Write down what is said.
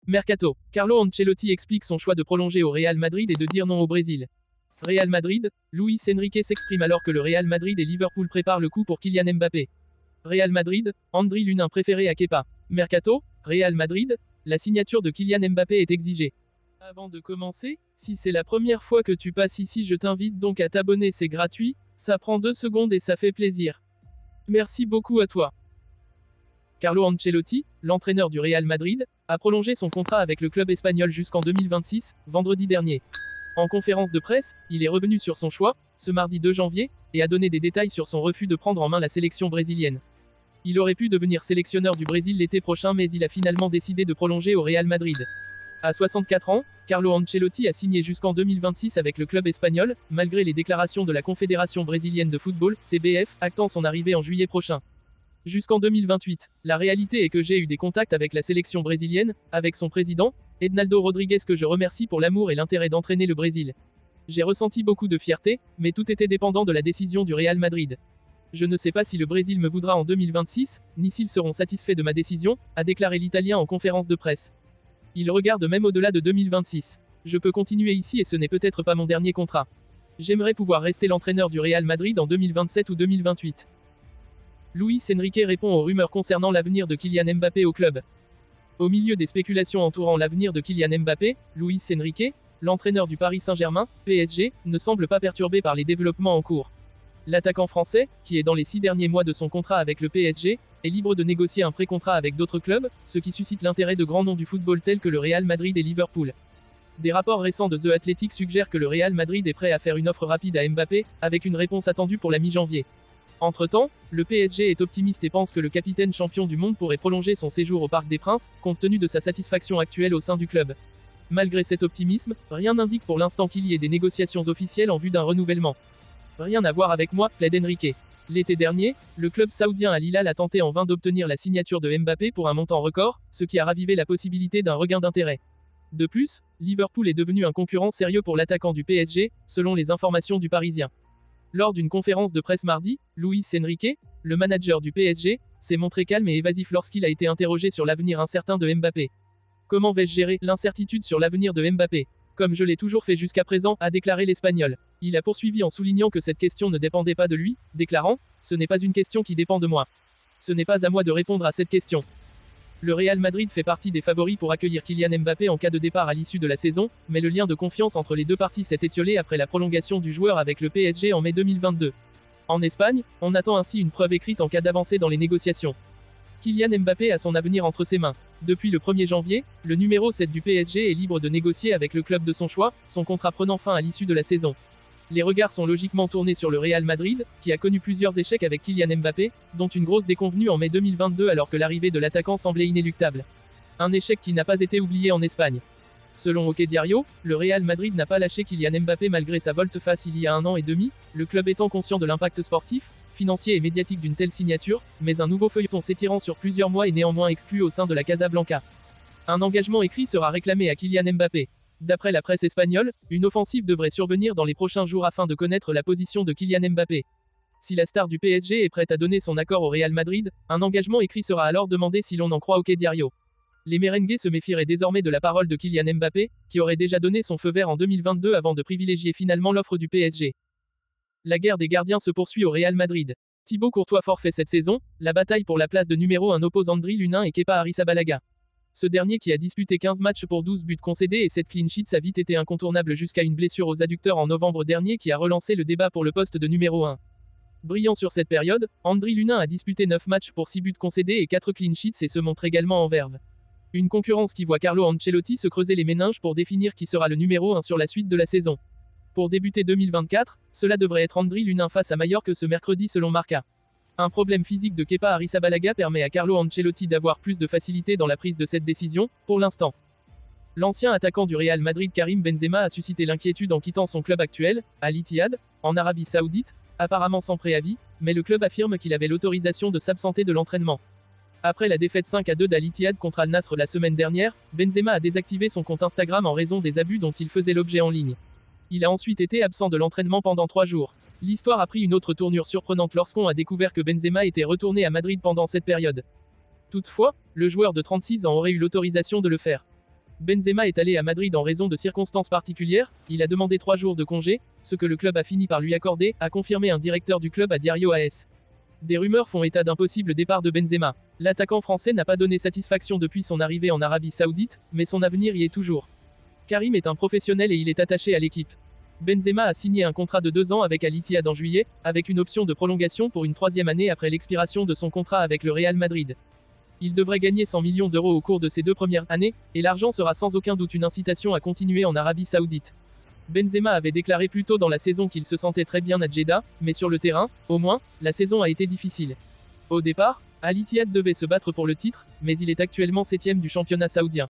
Mercato. Carlo Ancelotti explique son choix de prolonger au Real Madrid et de dire non au Brésil. Real Madrid, Luis Enrique s'exprime alors que le Real Madrid et Liverpool préparent le coup pour Kylian Mbappé. Real Madrid, Andriy Lunin préféré à Kepa. Mercato, Real Madrid, la signature de Kylian Mbappé est exigée. Avant de commencer, si c'est la première fois que tu passes ici, je t'invite donc à t'abonner, c'est gratuit, ça prend 2 secondes et ça fait plaisir. Merci beaucoup à toi. Carlo Ancelotti, l'entraîneur du Real Madrid, a prolongé son contrat avec le club espagnol jusqu'en 2026, vendredi dernier. En conférence de presse, il est revenu sur son choix, ce mardi 2 janvier, et a donné des détails sur son refus de prendre en main la sélection brésilienne. Il aurait pu devenir sélectionneur du Brésil l'été prochain, mais il a finalement décidé de prolonger au Real Madrid. À 64 ans, Carlo Ancelotti a signé jusqu'en 2026 avec le club espagnol, malgré les déclarations de la Confédération brésilienne de football, CBF, actant son arrivée en juillet prochain. Jusqu'en 2028. La réalité est que j'ai eu des contacts avec la sélection brésilienne, avec son président, Ednaldo Rodrigues, que je remercie pour l'amour et l'intérêt d'entraîner le Brésil. J'ai ressenti beaucoup de fierté, mais tout était dépendant de la décision du Real Madrid. Je ne sais pas si le Brésil me voudra en 2026, ni s'ils seront satisfaits de ma décision, a déclaré l'Italien en conférence de presse. Il regarde même au-delà de 2026. Je peux continuer ici et ce n'est peut-être pas mon dernier contrat. J'aimerais pouvoir rester l'entraîneur du Real Madrid en 2027 ou 2028. Luis Enrique répond aux rumeurs concernant l'avenir de Kylian Mbappé au club. Au milieu des spéculations entourant l'avenir de Kylian Mbappé, Luis Enrique, l'entraîneur du Paris Saint-Germain, PSG, ne semble pas perturbé par les développements en cours. L'attaquant français, qui est dans les 6 derniers mois de son contrat avec le PSG, est libre de négocier un pré-contrat avec d'autres clubs, ce qui suscite l'intérêt de grands noms du football tels que le Real Madrid et Liverpool. Des rapports récents de The Athletic suggèrent que le Real Madrid est prêt à faire une offre rapide à Mbappé, avec une réponse attendue pour la mi-janvier. Entre-temps, le PSG est optimiste et pense que le capitaine champion du monde pourrait prolonger son séjour au Parc des Princes, compte tenu de sa satisfaction actuelle au sein du club. Malgré cet optimisme, rien n'indique pour l'instant qu'il y ait des négociations officielles en vue d'un renouvellement. Rien à voir avec moi, plaide Enrique. L'été dernier, le club saoudien Al Hilal a tenté en vain d'obtenir la signature de Mbappé pour un montant record, ce qui a ravivé la possibilité d'un regain d'intérêt. De plus, Liverpool est devenu un concurrent sérieux pour l'attaquant du PSG, selon les informations du Parisien. Lors d'une conférence de presse mardi, Luis Enrique, le manager du PSG, s'est montré calme et évasif lorsqu'il a été interrogé sur l'avenir incertain de Mbappé. Comment vais-je gérer l'incertitude sur l'avenir de Mbappé? Comme je l'ai toujours fait jusqu'à présent, a déclaré l'Espagnol. Il a poursuivi en soulignant que cette question ne dépendait pas de lui, déclarant « Ce n'est pas une question qui dépend de moi. Ce n'est pas à moi de répondre à cette question. » Le Real Madrid fait partie des favoris pour accueillir Kylian Mbappé en cas de départ à l'issue de la saison, mais le lien de confiance entre les deux parties s'est étiolé après la prolongation du joueur avec le PSG en mai 2022. En Espagne, on attend ainsi une preuve écrite en cas d'avancée dans les négociations. Kylian Mbappé a son avenir entre ses mains. Depuis le 1er janvier, le numéro 7 du PSG est libre de négocier avec le club de son choix, son contrat prenant fin à l'issue de la saison. Les regards sont logiquement tournés sur le Real Madrid, qui a connu plusieurs échecs avec Kylian Mbappé, dont une grosse déconvenue en mai 2022 alors que l'arrivée de l'attaquant semblait inéluctable. Un échec qui n'a pas été oublié en Espagne. Selon OK Diario, le Real Madrid n'a pas lâché Kylian Mbappé malgré sa volte-face il y a 1 an et demi, le club étant conscient de l'impact sportif, financier et médiatique d'une telle signature, mais un nouveau feuilleton s'étirant sur plusieurs mois est néanmoins exclu au sein de la Casablanca. Un engagement écrit sera réclamé à Kylian Mbappé. D'après la presse espagnole, une offensive devrait survenir dans les prochains jours afin de connaître la position de Kylian Mbappé. Si la star du PSG est prête à donner son accord au Real Madrid, un engagement écrit sera alors demandé si l'on en croit OK Diario. Les merengues se méfieraient désormais de la parole de Kylian Mbappé, qui aurait déjà donné son feu vert en 2022 avant de privilégier finalement l'offre du PSG. La guerre des gardiens se poursuit au Real Madrid. Thibaut Courtois forfait cette saison, la bataille pour la place de numéro 1 oppose Andriy Lunin et Kepa Arrizabalaga. Ce dernier qui a disputé 15 matchs pour 12 buts concédés et 7 clean sheets a vite été incontournable jusqu'à une blessure aux adducteurs en novembre dernier qui a relancé le débat pour le poste de numéro 1. Brillant sur cette période, Andriy Lunin a disputé 9 matchs pour 6 buts concédés et 4 clean sheets et se montre également en verve. Une concurrence qui voit Carlo Ancelotti se creuser les méninges pour définir qui sera le numéro 1 sur la suite de la saison. Pour débuter 2024, cela devrait être Andriy Lunin face à Mallorca ce mercredi selon Marca. Un problème physique de Kepa Arrizabalaga permet à Carlo Ancelotti d'avoir plus de facilité dans la prise de cette décision, pour l'instant. L'ancien attaquant du Real Madrid Karim Benzema a suscité l'inquiétude en quittant son club actuel, Al Ittihad, en Arabie Saoudite, apparemment sans préavis, mais le club affirme qu'il avait l'autorisation de s'absenter de l'entraînement. Après la défaite 5-2 d'Al Ittihad contre Al Nassr la semaine dernière, Benzema a désactivé son compte Instagram en raison des abus dont il faisait l'objet en ligne. Il a ensuite été absent de l'entraînement pendant 3 jours. L'histoire a pris une autre tournure surprenante lorsqu'on a découvert que Benzema était retourné à Madrid pendant cette période. Toutefois, le joueur de 36 ans aurait eu l'autorisation de le faire. Benzema est allé à Madrid en raison de circonstances particulières, il a demandé 3 jours de congé, ce que le club a fini par lui accorder, a confirmé un directeur du club à Diario AS. Des rumeurs font état d'un possible départ de Benzema. L'attaquant français n'a pas donné satisfaction depuis son arrivée en Arabie Saoudite, mais son avenir y est toujours. Karim est un professionnel et il est attaché à l'équipe. Benzema a signé un contrat de 2 ans avec Al Ittihad en juillet, avec une option de prolongation pour une 3e année après l'expiration de son contrat avec le Real Madrid. Il devrait gagner 100 millions d'euros au cours de ses 2 premières années, et l'argent sera sans aucun doute une incitation à continuer en Arabie Saoudite. Benzema avait déclaré plus tôt dans la saison qu'il se sentait très bien à Jeddah, mais sur le terrain, au moins, la saison a été difficile. Au départ, Al Ittihad devait se battre pour le titre, mais il est actuellement 7e du championnat saoudien.